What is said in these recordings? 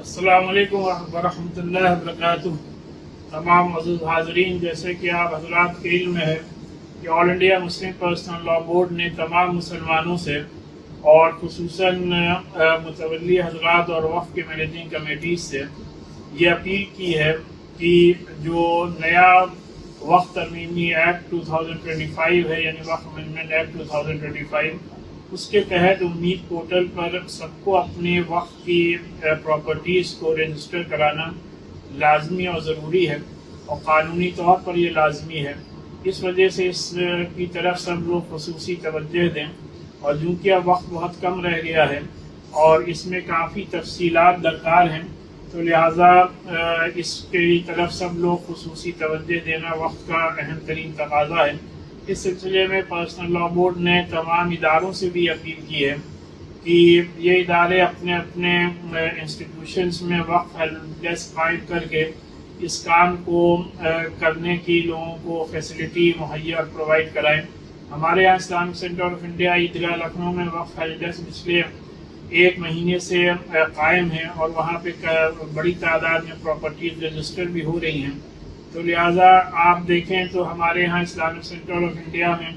अस्सलामु अलैकुम वरहमतुल्लाहि वबरकातुहू। तमाम अज़ीज़ हाज़रीन, जैसे कि आप हज़रात के इल्म में है कि all India Muslim personal law board ने तमाम मुसलमानों से और खुसूसन मुतवल्ली हज़रात और वफ़ के मैनेजिंग कमेटीज़ से ये अपील की है कि जो नया वफ़ तरमीमी एक्ट 2025 है, यानी वफ़ अमेंडमेंट एक्ट 2025, उसके तहत उम्मीद पोर्टल पर सबको अपने वक़्त की प्रॉपर्टीज़ को रजिस्टर कराना लाजमी और ज़रूरी है और क़ानूनी तौर पर यह लाजमी है। इस वजह से इस की तरफ सब लोग ख़ुसूसी तवज्जो दें, और चूँकि अब वक्त बहुत कम रह गया है और इसमें काफ़ी तफसीलात दरकार हैं, तो लिहाजा इसकी तरफ सब लोग ख़ुसूसी तवज्जो देना वक्त का अहम तरीन तकाज़ा है। इस सिलसिले में पर्सनल लॉ बोर्ड ने तमाम इदारों से भी अपील की है कि ये इदारे अपने अपने इंस्टीट्यूशंस में वक्फ हेल्प डेस्क कायम करके इस काम को करने की लोगों को फैसिलिटी मुहैया प्रोवाइड कराएं। हमारे यहाँ इस्लामिक सेंटर ऑफ इंडिया ईदगाह लखनऊ में वक्फ हेल्प डेस्क पिछले 1 महीने से कायम है और वहाँ पे बड़ी तादाद में प्रॉपर्टीज रजिस्टर भी हो रही हैं। तो लिहाजा आप देखें तो हमारे यहाँ इस्लामिक सेंटर ऑफ इंडिया में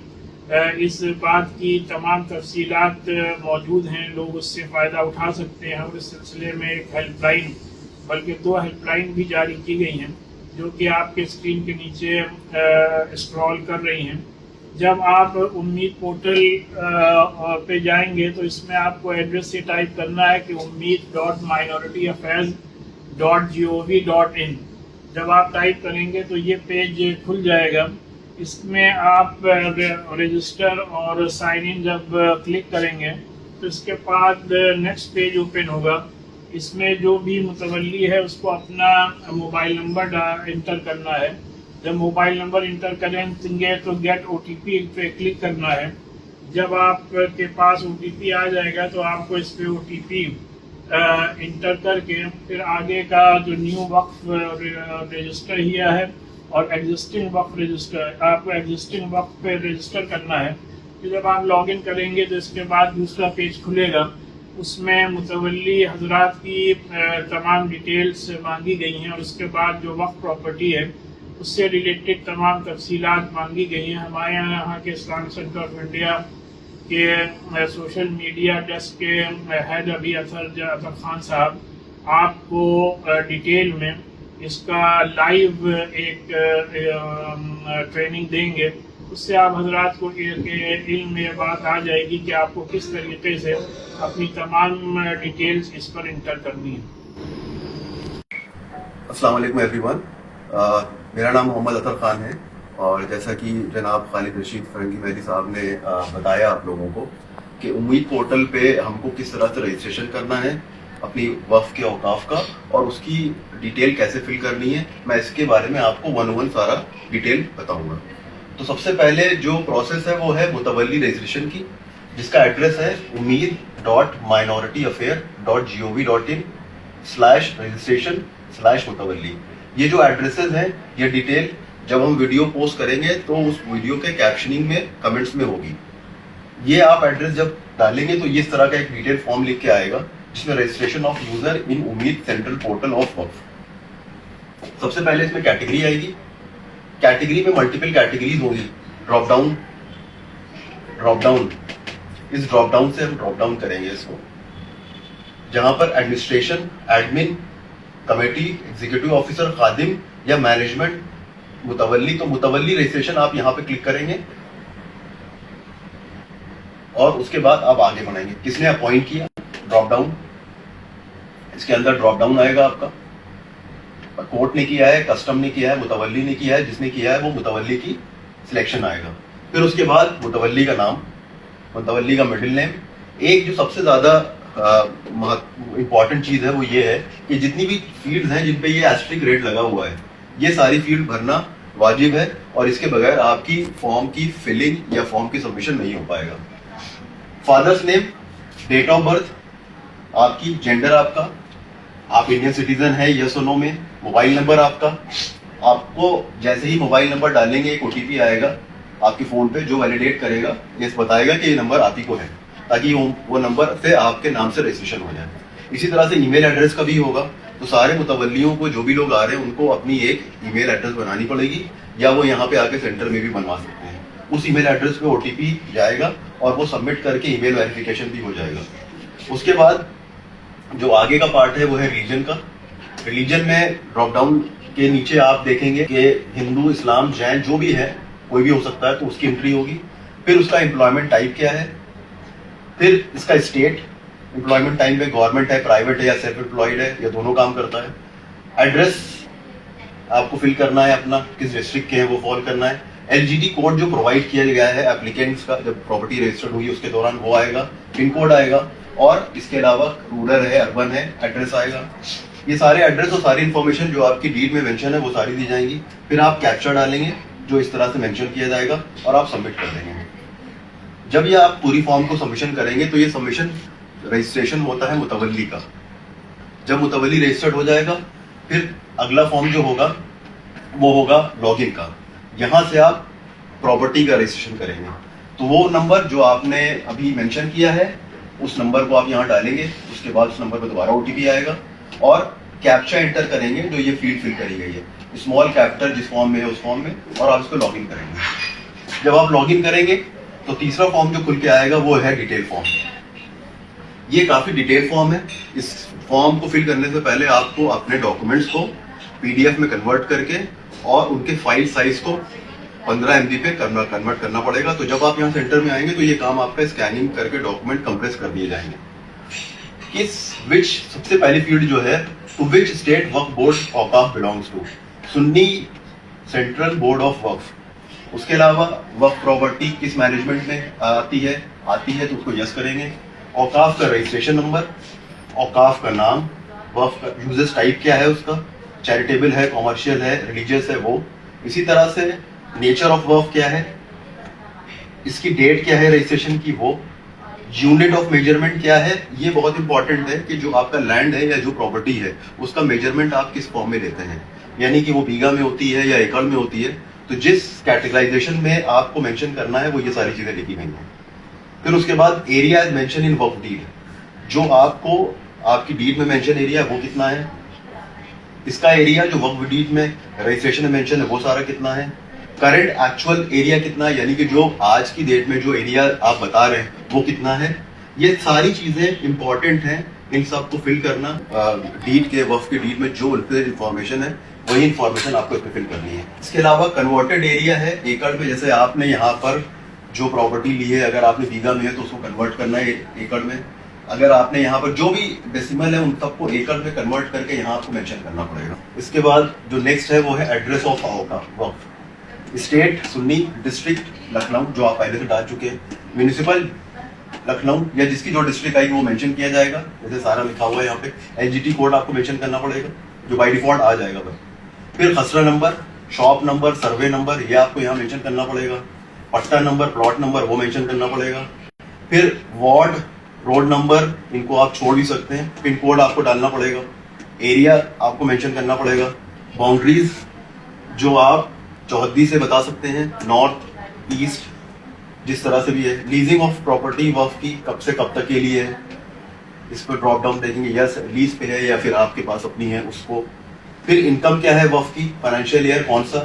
इस बात की तमाम तफसीलात मौजूद हैं, लोग उससे फ़ायदा उठा सकते हैं। और इस सिलसिले में एक हेल्पलाइन, बल्कि 2 हेल्पलाइन भी जारी की गई हैं, जो कि आपके स्क्रीन के नीचे स्क्रॉल कर रही हैं। जब आप उम्मीद पोर्टल पे जाएंगे तो इसमें आपको एड्रेस ये टाइप करना है कि ummid.minorityAffairs.gov.in। जब आप टाइप करेंगे तो ये पेज खुल जाएगा। इसमें आप रजिस्टर और साइन इन जब क्लिक करेंगे तो इसके बाद नेक्स्ट पेज ओपन होगा। इसमें जो भी मुतवल्ली है उसको अपना मोबाइल नंबर इंटर करना है। जब मोबाइल नंबर इंटर करेंगे तो गेट OTP पे क्लिक करना है। जब आपके पास OTP आ जाएगा तो आपको इस पे OTP इंटर करके फिर आगे का जो न्यू वक्फ रजिस्टर किया है और एग्जिस्टिंग वक्फ रजिस्टर, आपको एग्जिस्टिंग वक्फ पे रजिस्टर करना है। फिर जब आप लॉगिन करेंगे तो इसके बाद दूसरा पेज खुलेगा। उसमें मुतवल्ली हजरात की तमाम डिटेल्स मांगी गई हैं और उसके बाद जो वक्फ प्रॉपर्टी है उससे रिलेटेड तमाम तफसीलात मांगी गई हैं। हमारे यहाँ के इस्लामिक सेंटर ऑफ इंडिया के सोशल मीडिया डेस्क के हेड अभी अतर खान साहब आपको डिटेल में इसका लाइव एक ट्रेनिंग देंगे। उससे आप हजरात को इल्म में बात आ जाएगी कि आपको किस तरीके से अपनी तमाम डिटेल्स इस पर इंटर करनी है। अस्सलाम वालेकुम एवरीवन। मेरा नाम मोहम्मद अतर खान है और जैसा कि जनाब खालिद रशीद फरंगी मेहदी साहब ने बताया आप लोगों को कि उम्मीद पोर्टल पे हमको किस तरह से रजिस्ट्रेशन करना है अपनी वफ़ के औकाफ का और उसकी डिटेल कैसे फिल करनी है, मैं इसके बारे में आपको 101 सारा डिटेल बताऊंगा। तो सबसे पहले जो प्रोसेस है वो है मुतवल्ली रजिस्ट्रेशन की, जिसका एड्रेस है ummid.minority.gov.in/registration/मुतवल्ली। ये जो एड्रेसेस हैं, ये डिटेल जब हम वीडियो पोस्ट करेंगे तो उस वीडियो के कैप्शनिंग में कमेंट्स में होगी। ये आप एड्रेस जब डालेंगे तो ये इस तरह का एक डिटेल फॉर्म लिख के आएगा जिसमें रजिस्ट्रेशन ऑफ यूजर इन उम्मीद सेंट्रल पोर्टल ऑफ वक्फ। सबसे पहले इसमें कैटेगरी आएगी। कैटेगरी में मल्टीपल कैटेगरीज होंगी। ड्रॉप डाउन इस ड्रॉप डाउन से हम ड्रॉप डाउन करेंगे इसको, जहां पर administration, admin, committee, executive officer, खादिम या मैनेजमेंट, मुतवल्ली। तो मुतवल्ली रजिस्ट्रेशन आप यहां पे क्लिक करेंगे और उसके बाद आप आगे बढ़ाएंगे। किसने अपॉइंट किया, ड्रॉप डाउन, इसके अंदर ड्रॉप डाउन आएगा आपका। कोर्ट ने किया है, कस्टम ने किया है, मुतवल्ली ने किया है, जिसने किया है वो मुतवल्ली की सिलेक्शन आएगा। फिर उसके बाद मुतवल्ली का नाम, मुतवल्ली का मिडिल नेम। एक जो सबसे ज्यादा इंपॉर्टेंट चीज है वो ये है कि जितनी भी फील्ड्स हैं जिन पे ये एस्ट्रिक रेट लगा हुआ है, ये सारी फील्ड भरना वाजिब है और इसके बगैर आपकी फॉर्म की फिलिंग या फॉर्म की सबमिशन नहीं हो पाएगा। Father's name, date of birth, आपकी जेंडर, आपका, आप इंडियन सिटीजन है यस और नो में, मोबाइल नंबर आपका। आपको जैसे ही मोबाइल नंबर डालेंगे एक OTP आएगा आपके फोन पे जो वैलिडेट करेगा, ये बताएगा कि ये नंबर आप ही को है, ताकि वो नंबर से आपके नाम से रजिस्ट्रेशन हो जाए। इसी तरह से ईमेल एड्रेस का भी होगा। तो सारे मुतवल्लियों को, जो भी लोग आ रहे हैं, उनको अपनी एक ईमेल एड्रेस बनानी पड़ेगी, या वो यहाँ पे आके सेंटर में भी बनवा सकते हैं। उस ईमेल एड्रेस पे OTP जाएगा और वो सबमिट करके ईमेल वेरिफिकेशन भी हो जाएगा। उसके बाद जो आगे का पार्ट है वो है रिलीजन का। रिलीजन में ड्रॉप डाउन के नीचे आप देखेंगे कि हिंदू, इस्लाम, जैन जो भी है, कोई भी हो सकता है, तो उसकी एंट्री होगी। फिर उसका एम्प्लॉयमेंट टाइप क्या है, फिर इसका स्टेट, एम्प्लॉयमेंट टाइप में गवर्नमेंट है, प्राइवेट है या सेल्फ एम्प्लॉयड है, या दोनों काम करता है। एड्रेस आपको फिल करना है अपना, किस डिस्ट्रिक्ट के हैं वो फॉल करना है। LGD कोड जो प्रोवाइड किया गया है एप्लीकेंट्स का, जब प्रॉपर्टी रजिस्टर्ड हुई उसके दौरान, वो आएगा। पिन कोड आएगा, और इसके अलावा रूरल है, अर्बन है, एड्रेस आएगा। ये सारे एड्रेस और सारी इन्फॉर्मेशन जो आपकी डीड में मेंशन है वो सारी दी जाएंगी। फिर आप कैप्चा डालेंगे जो इस तरह से मेंशन किया जाएगा, और आप सबमिट कर देंगे। जब ये आप पूरी फॉर्म को सबमिशन करेंगे तो ये सबमिशन रजिस्ट्रेशन होता है मुतवल्ली का। जब मुतवल्ली रजिस्टर्ड हो जाएगा, फिर अगला फॉर्म जो होगा वो होगा लॉगिन का। यहाँ से आप प्रॉपर्टी का रजिस्ट्रेशन करेंगे। तो वो नंबर जो आपने अभी मेंशन किया है, उस नंबर को आप यहाँ डालेंगे। उसके बाद उस नंबर पर दोबारा OTP आएगा, और कैप्चा एंटर करेंगे जो ये फील्ड फिल करी गई है, स्मॉल कैपिटल जिस फॉर्म में है उस फॉर्म में, और आप इसको लॉगिन करेंगे। जब आप लॉगिन करेंगे तो तीसरा फॉर्म जो खुल के आएगा वो है डिटेल फॉर्म। ये काफी डिटेल फॉर्म है। इस फॉर्म को फिल करने से पहले आपको अपने डॉक्यूमेंट्स को PDF में कन्वर्ट करके और उनके फाइल साइज को 15 MB पे कन्वर्ट करना पड़ेगा। तो जब आप यहाँ सेंटर में आएंगे तो ये काम आपका स्कैनिंग करके डॉक्यूमेंट कंप्रेस कर दिए जाएंगे। किस विच सबसे पहली फील्ड जो है, टू विच स्टेट वक्फ बोर्ड औकाफ belongs to, Sunni central board of वक्फ। उसके अलावा वक्फ प्रॉपर्टी किस मैनेजमेंट में आती है तो उसको यस करेंगे। औकाफ का रजिस्ट्रेशन नंबर, औकाफ का नाम, वक्फ का यूजेस टाइप क्या है उसका, चैरिटेबल है, कॉमर्शियल है, रिलीजियस है वो। इसी तरह से नेचर ऑफ वक्फ क्या है, इसकी डेट क्या है रजिस्ट्रेशन की वो, यूनिट ऑफ मेजरमेंट क्या है। ये बहुत इंपॉर्टेंट है कि जो आपका लैंड है या जो प्रॉपर्टी है उसका मेजरमेंट आप किस फॉर्म में लेते हैं, यानी कि वो बीघा में होती है या एकड़ में होती है। तो जिस कैटेगराइजेशन में आपको मेंशन करना है वो ये सारी चीजें लिखी गई हैं। फिर उसके बाद एरिया इज मेंशन इन वक्फ डीड, जो आपको आपकी डीड में मेंशन एरिया वो कितना है, इसका एरिया जो वक्फ डीड में रजिस्ट्रेशन में मेंशन है वो सारा कितना है, करंट एक्चुअल एरिया कितना है, यानी कि जो आज की डेट में जो एरिया आप बता रहे हैं वो कितना है। ये सारी चीजें इंपॉर्टेंट हैं, इन सब को फिल करना। डीड के, वक्फ के डीड में जो इंफॉर्मेशन है वही इंफॉर्मेशन आपको इसमें फिल करनी है। इसके अलावा कन्वर्टेड एरिया है एकड़ में, जैसे आपने यहाँ पर जो प्रॉपर्टी ली है, अगर आपने बीघा में है तो उसको कन्वर्ट करना है एकड़ में। अगर आपने यहाँ पर जो भी डेसिमल है उन सबको एकड़ में कन्वर्ट करके यहाँ आपको मेंशन करना पड़ेगा। इसके बाद जो नेक्स्ट है वो है address of Waqf. State Sunni, district Lucknow जो आप पहले से डाल चुके हैं, म्यूनिसिपल लखनऊ या जिसकी जो डिस्ट्रिक्ट आई वो मेंशन किया जाएगा, जैसे सारा लिखा हुआ है यहाँ पे। LGT कोड आपको मेंशन करना पड़ेगा जो बाय डिफॉल्ट आ जाएगा बस। फिर खसरा number, shop number, survey number ये आपको यहाँ मेंशन करना पड़ेगा। पट्टा नंबर, प्लॉट नंबर वो मेंशन करना पड़ेगा। फिर वार्ड, रोड नंबर इनको आप छोड़ भी सकते हैं। पिन कोड आपको डालना पड़ेगा। एरिया आपको मेंशन करना पड़ेगा। बाउंड्रीज जो आप चौहद्दी से बता सकते हैं, नॉर्थ ईस्ट जिस तरह से भी है। लीजिंग ऑफ प्रॉपर्टी वक्फ की कब से कब तक के लिए है, इस पर ड्रॉप डाउन देखेंगे, यस लीज पे है या फिर आपके पास अपनी है उसको। फिर इनकम क्या है वक्फ की, फाइनेंशियल ईयर कौन सा,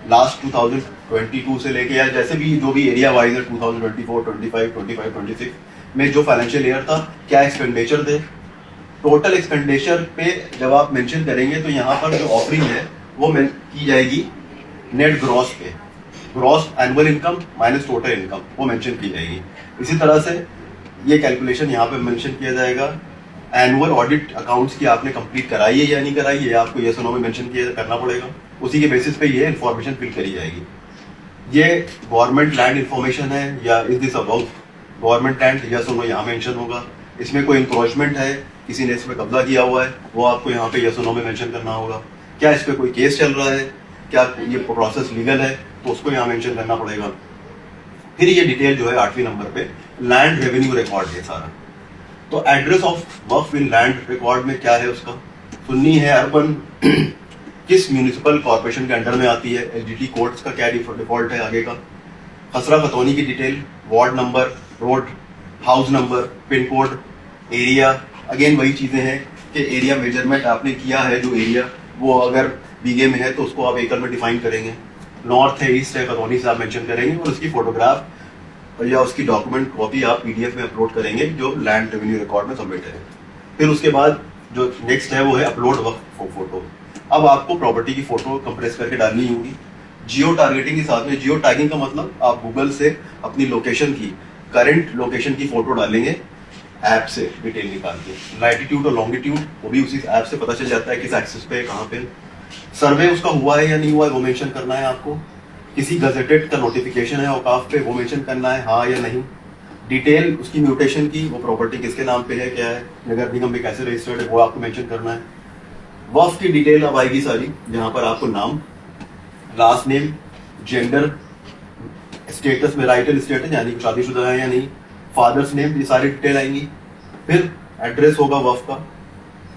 लास्ट 2022 से लेके या जैसे भी जो भी एरिया वाइज है 2024, 25, 25, 26 में जो फाइनेंशियल ईयर था, क्या एक्सपेंडिचर थे। टोटल एक्सपेंडिचर पे जब आप मेंशन करेंगे तो यहाँ पर जो ऑफरिंग है वो की जाएगी नेट ग्रॉस पे, gross annual income minus total income वो मेंशन की जाएगी। इसी तरह से ये कैलकुलेशन यहाँ पे मेंशन किया जाएगा। एनुअल ऑडिट अकाउंट्स की आपने कंप्लीट कराई है या नहीं कराई है आपको यस और नो में मेंशन किया करना पड़ेगा। उसी के बेसिस पे ये इन्फॉर्मेशन फिल करी जाएगी। ये गवर्नमेंट लैंड इन्फॉर्मेशन है या is this about government land, yes और नो यहाँ मेंशन होगा। इसमें कोई इंक्रोचमेंट है, किसी ने इस पर कब्जा किया हुआ है, वो आपको यहाँ पे यस और नो में मेंशन करना होगा। क्या इस पर कोई केस चल रहा है, क्या ये प्रोसेस लीगल है, तो उसको यहाँ मेंशन करना पड़ेगा। फिर ये डिटेल जो है 8वें नंबर पे लैंड रेवेन्यू रिकॉर्ड है सारा। तो address of Waqf in land record में क्या है उसका, सुन्नी है, अर्बन, किस म्यूनिसिपल कॉर्पोरेशन के अंडर में आती है, LGT कोड्स का क्या डिफॉल्ट है आगे का, खसरा खतौनी की detail, ward number, road, house number, pin code, area, again वही चीजें हैं कि एरिया मेजरमेंट आपने किया है, जो एरिया वो अगर बीघे में है तो उसको आप एकड़ में डिफाइन करेंगे, नॉर्थ है ईस्ट है कॉलोनी से आप मेंशन करेंगे और उसकी फोटोग्राफ या उसकी डॉक्यूमेंट कॉपी आप पीडीएफ में अपलोड करेंगे जो लैंड रेवेन्यू रिकॉर्ड में सबमिट है। फिर उसके बाद जो नेक्स्ट है वो है अपलोड वक्फ फोटो। अब आपको प्रॉपर्टी की फोटो कंप्रेस करके डालनी होगी। जियो टारगेटिंग के साथ में, जियो टैगिंग का मतलब आप गूगल से अपनी लोकेशन की, करंट लोकेशन की फोटो डालेंगे ऐप से डिटेल निकाल के, लैटिट्यूड और लॉन्गिट्यूड वो भी उसी ऐप से पता चल जाता है किस एक्सेस पे, कहाँ पे। सर्वे उसका हुआ है या नहीं हुआ है वो मेंशन करना है आपको। किसी गजेटेड का नोटिफिकेशन है औकाफ पे वो मेंशन करना है हाँ या नहीं। डिटेल उसकी म्यूटेशन की, वो प्रॉपर्टी किसके नाम पे है, क्या है, नगर निगम में कैसे रजिस्टर्ड है, वो आपको मेंशन करना है। वक्फ की डिटेल अब आएगी सारी, जहां पर आपको नाम, लास्ट नेम, जेंडर, स्टेटस में राइटल स्टेटस यानी कि शादीशुदा है या नहीं, फादर्स नेम, ये सारी डिटेल आएंगी। फिर एड्रेस होगा वक्फ का,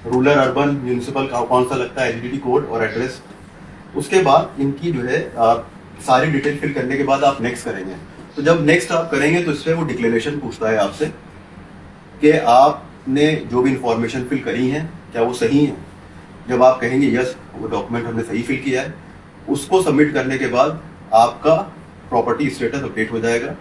रूरल अर्बन म्यूनिसिपल कौन सा लगता है, एलजीडी कोड और एड्रेस। उसके बाद इनकी जो है सारी डिटेल फिल करने के बाद आप नेक्स्ट करेंगे। तो जब नेक्स्ट आप करेंगे तो इसमें वो डिक्लेरेशन पूछता है आपसे कि आपने जो भी इंफॉर्मेशन फिल करी है क्या वो सही है। जब आप कहेंगे यस वो डॉक्यूमेंट हमने सही फिल किया है, उसको सबमिट करने के बाद आपका प्रॉपर्टी स्टेटस अपडेट हो जाएगा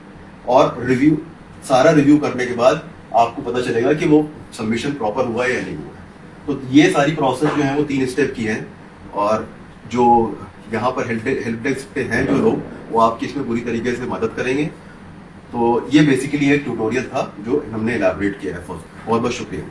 और रिव्यू, सारा रिव्यू करने के बाद आपको पता चलेगा कि वो सबमिशन प्रॉपर हुआ है या नहीं हुआ है। तो ये सारी प्रोसेस जो है वो 3 स्टेप की है और जो यहाँ पर हेल्प डेस्क पे हैं जो लोग, वो आपकी इसमें पूरी तरीके से मदद करेंगे। तो ये बेसिकली एक ट्यूटोरियल था जो हमने इलैबोरेट किया है। बहुत बहुत शुक्रिया।